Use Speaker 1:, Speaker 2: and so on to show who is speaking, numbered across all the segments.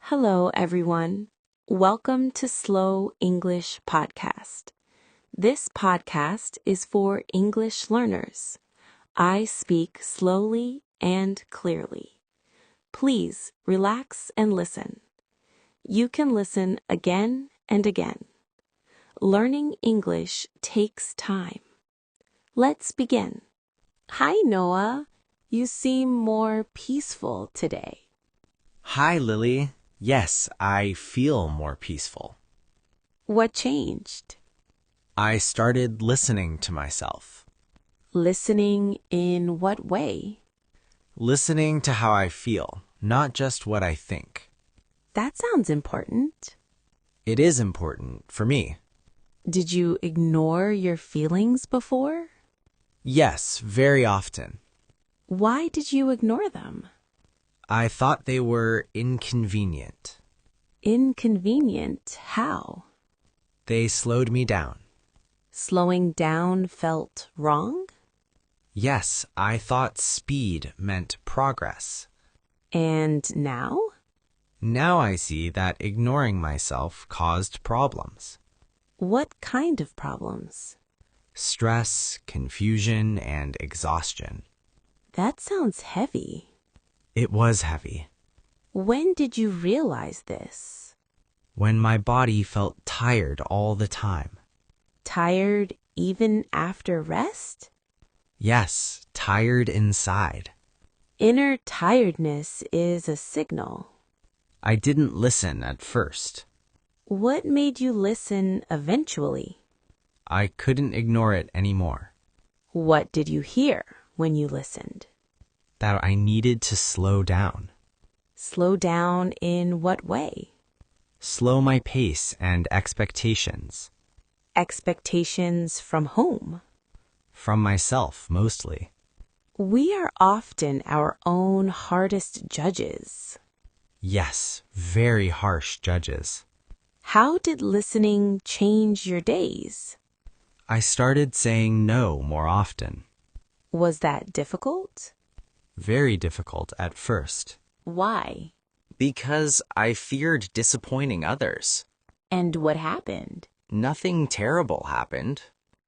Speaker 1: Hello, everyone. Welcome to Slow English Podcast. This podcast is for English learners. I speak slowly and clearly. Please relax and listen. You can listen again and again. Learning English takes time. Let's begin. Hi, Noah. You seem more peaceful today.
Speaker 2: Hi, Lily. Yes, I feel more peaceful.
Speaker 1: What changed?
Speaker 2: I started listening to myself.
Speaker 1: Listening in what way?
Speaker 2: Listening to how I feel, not just what I think.
Speaker 1: That sounds important.
Speaker 2: It is important for me.
Speaker 1: Did you ignore your feelings before?
Speaker 2: Yes, very often.
Speaker 1: Why did you ignore them?
Speaker 2: I thought they were inconvenient.
Speaker 1: Inconvenient how?
Speaker 2: They slowed me down.
Speaker 1: Slowing down felt wrong?
Speaker 2: Yes, I thought speed meant progress.
Speaker 1: And now?
Speaker 2: Now I see that ignoring myself caused problems.
Speaker 1: What kind of problems?
Speaker 2: Stress, confusion, and exhaustion.
Speaker 1: That sounds heavy.
Speaker 2: It was heavy.
Speaker 1: When did you realize this?
Speaker 2: When my body felt tired all the time.
Speaker 1: Tired even after rest?
Speaker 2: Yes, tired inside.
Speaker 1: Inner tiredness is a signal.
Speaker 2: I didn't listen at first.
Speaker 1: What made you listen eventually?
Speaker 2: I couldn't ignore it anymore.
Speaker 1: What did you hear when you listened?
Speaker 2: That I needed to slow down.
Speaker 1: Slow down in what way?
Speaker 2: Slow my pace and expectations.
Speaker 1: Expectations from whom?
Speaker 2: From myself, mostly.
Speaker 1: We are often our own hardest judges.
Speaker 2: Yes, very harsh judges.
Speaker 1: How did listening change your days?
Speaker 2: I started saying no more often.
Speaker 1: Was that difficult?
Speaker 2: Very difficult at first.
Speaker 1: Why?
Speaker 2: Because I feared disappointing others.
Speaker 1: And what happened?
Speaker 2: Nothing terrible happened.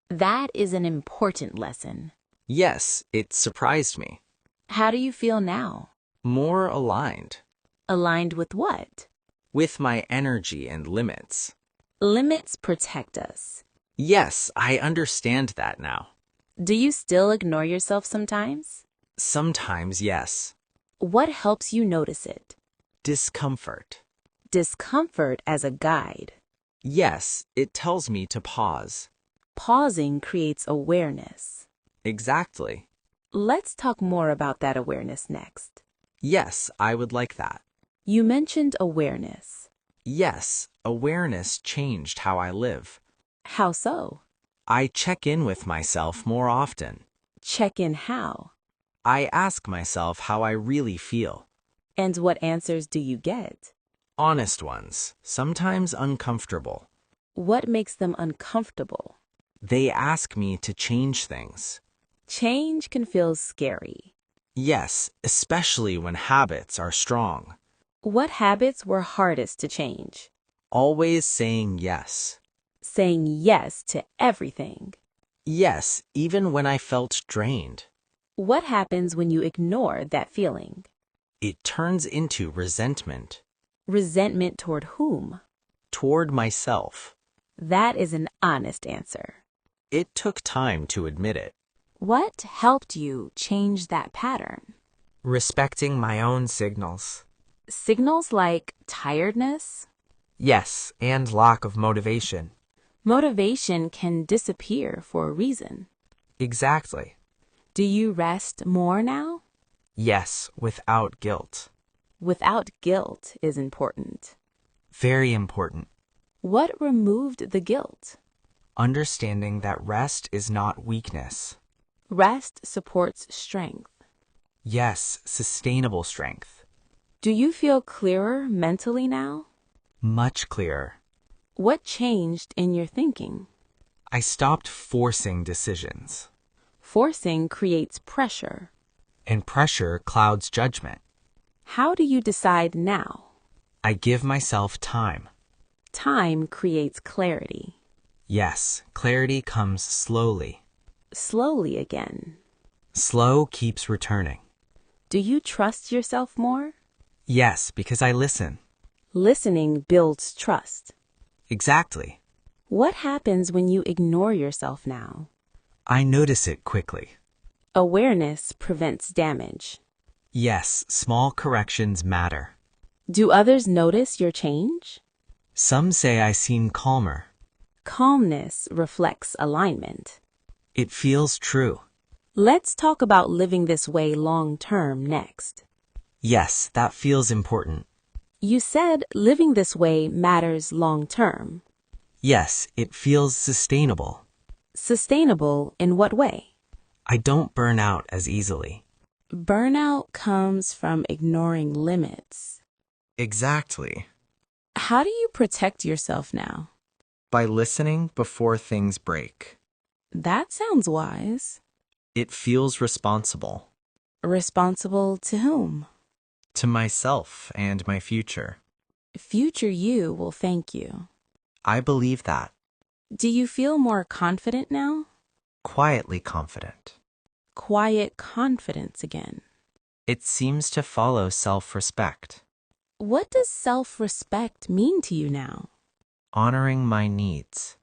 Speaker 1: That is an important lesson.
Speaker 2: Yes, it surprised me.
Speaker 1: How do you feel now?
Speaker 2: More aligned.
Speaker 1: Aligned with what?
Speaker 2: With my energy and limits.
Speaker 1: Limits protect us.
Speaker 2: Yes, I understand that now.
Speaker 1: Do you still ignore yourself sometimes?
Speaker 2: Sometimes, yes.
Speaker 1: What helps you notice it?
Speaker 2: Discomfort.
Speaker 1: Discomfort as a guide.
Speaker 2: Yes, it tells me to pause.
Speaker 1: Pausing creates awareness.
Speaker 2: Exactly.
Speaker 1: Let's talk more about that awareness next.
Speaker 2: Yes, I would like that.
Speaker 1: You mentioned awareness.
Speaker 2: Yes, awareness changed how I live.
Speaker 1: How so?
Speaker 2: I check in with myself more often.
Speaker 1: Check in how?
Speaker 2: I ask myself how I really feel.
Speaker 1: And what answers do you get?
Speaker 2: Honest ones, sometimes uncomfortable.
Speaker 1: What makes them uncomfortable?
Speaker 2: They ask me to change things.
Speaker 1: Change can feel scary.
Speaker 2: Yes, especially when habits are strong.
Speaker 1: What habits were hardest to change?
Speaker 2: Always saying yes.
Speaker 1: Saying yes to everything.
Speaker 2: Yes, even when I felt drained.
Speaker 1: What happens when you ignore that feeling?
Speaker 2: It turns into resentment.
Speaker 1: Resentment toward whom?
Speaker 2: Toward myself.
Speaker 1: That is an honest answer.
Speaker 2: It took time to admit it.
Speaker 1: What helped you change that pattern?
Speaker 3: Respecting my own signals.
Speaker 1: Signals like tiredness?
Speaker 3: Yes, and lack of motivation.
Speaker 1: Motivation can disappear for a reason.
Speaker 3: Exactly.
Speaker 1: Do you rest more now?
Speaker 3: Yes, without guilt.
Speaker 1: Without guilt is important.
Speaker 3: Very important.
Speaker 1: What removed the guilt?
Speaker 3: Understanding that rest is not weakness.
Speaker 1: Rest supports strength.
Speaker 3: Yes, sustainable strength.
Speaker 1: Do you feel clearer mentally now?
Speaker 3: Much clearer.
Speaker 1: What changed in your thinking?
Speaker 3: I stopped forcing decisions.
Speaker 1: Forcing creates pressure.
Speaker 3: And pressure clouds judgment.
Speaker 1: How do you decide now?
Speaker 3: I give myself time.
Speaker 1: Time creates clarity.
Speaker 3: Yes, clarity comes slowly.
Speaker 1: Slowly again.
Speaker 3: Slow keeps returning.
Speaker 1: Do you trust yourself more?
Speaker 3: Yes, because I listen.
Speaker 1: Listening builds trust.
Speaker 3: Exactly.
Speaker 1: What happens when you ignore yourself now?
Speaker 3: I notice it quickly.
Speaker 1: Awareness prevents damage.
Speaker 3: Yes, small corrections matter.
Speaker 1: Do others notice your change?
Speaker 3: Some say I seem calmer.
Speaker 1: Calmness reflects alignment.
Speaker 3: It feels true.
Speaker 1: Let's talk about living this way long term next.
Speaker 3: Yes, that feels important.
Speaker 1: You said living this way matters long term.
Speaker 3: Yes, it feels sustainable.
Speaker 1: Sustainable in what way?
Speaker 3: I don't burn out as easily.
Speaker 1: Burnout comes from ignoring limits.
Speaker 2: Exactly.
Speaker 1: How do you protect yourself now?
Speaker 2: By listening before things break.
Speaker 1: That sounds wise.
Speaker 2: It feels responsible.
Speaker 1: Responsible to whom?
Speaker 2: To myself and my future.
Speaker 1: Future you will thank you.
Speaker 2: I believe that.
Speaker 1: Do you feel more confident now?
Speaker 2: Quietly confident.
Speaker 1: Quiet confidence again.
Speaker 2: It seems to follow self-respect.
Speaker 1: What does self-respect mean to you now?
Speaker 2: Honoring my needs.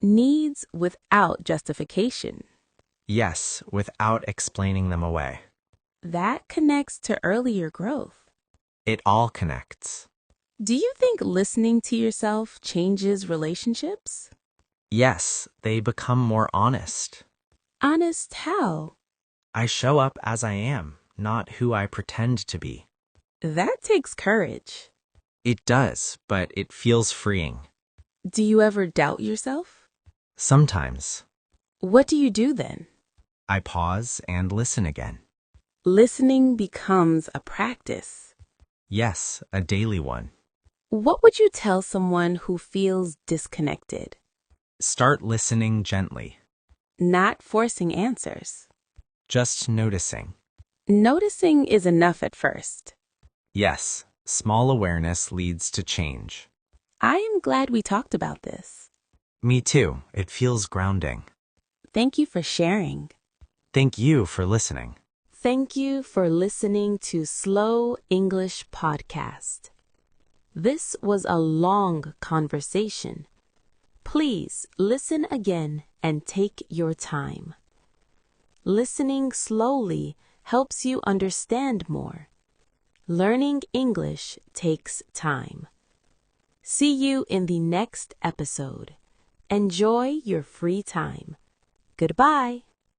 Speaker 1: Needs without justification.
Speaker 2: Yes, without explaining them away.
Speaker 1: That connects to earlier growth.
Speaker 2: It all connects.
Speaker 1: Do you think listening to yourself changes relationships?
Speaker 2: Yes, they become more honest.
Speaker 1: Honest how?
Speaker 2: I show up as I am, not who I pretend to be.
Speaker 1: That takes courage.
Speaker 2: It does, but it feels freeing.
Speaker 1: Do you ever doubt yourself?
Speaker 2: Sometimes.
Speaker 1: What do you do then?
Speaker 2: I pause and listen again.
Speaker 1: Listening becomes a practice.
Speaker 2: Yes, a daily one.
Speaker 1: What would you tell someone who feels disconnected?
Speaker 2: Start listening gently.
Speaker 1: Not forcing answers.
Speaker 2: Just noticing.
Speaker 1: Noticing is enough at first.
Speaker 2: Yes, small awareness leads to change.
Speaker 1: I am glad we talked about this.
Speaker 2: Me too. It feels grounding.
Speaker 1: Thank you for sharing.
Speaker 2: Thank you for listening.
Speaker 1: Thank you for listening to Slow English Podcast. This was a long conversation. Please listen again and take your time. Listening slowly helps you understand more. Learning English takes time. See you in the next episode. Enjoy your free time. Goodbye.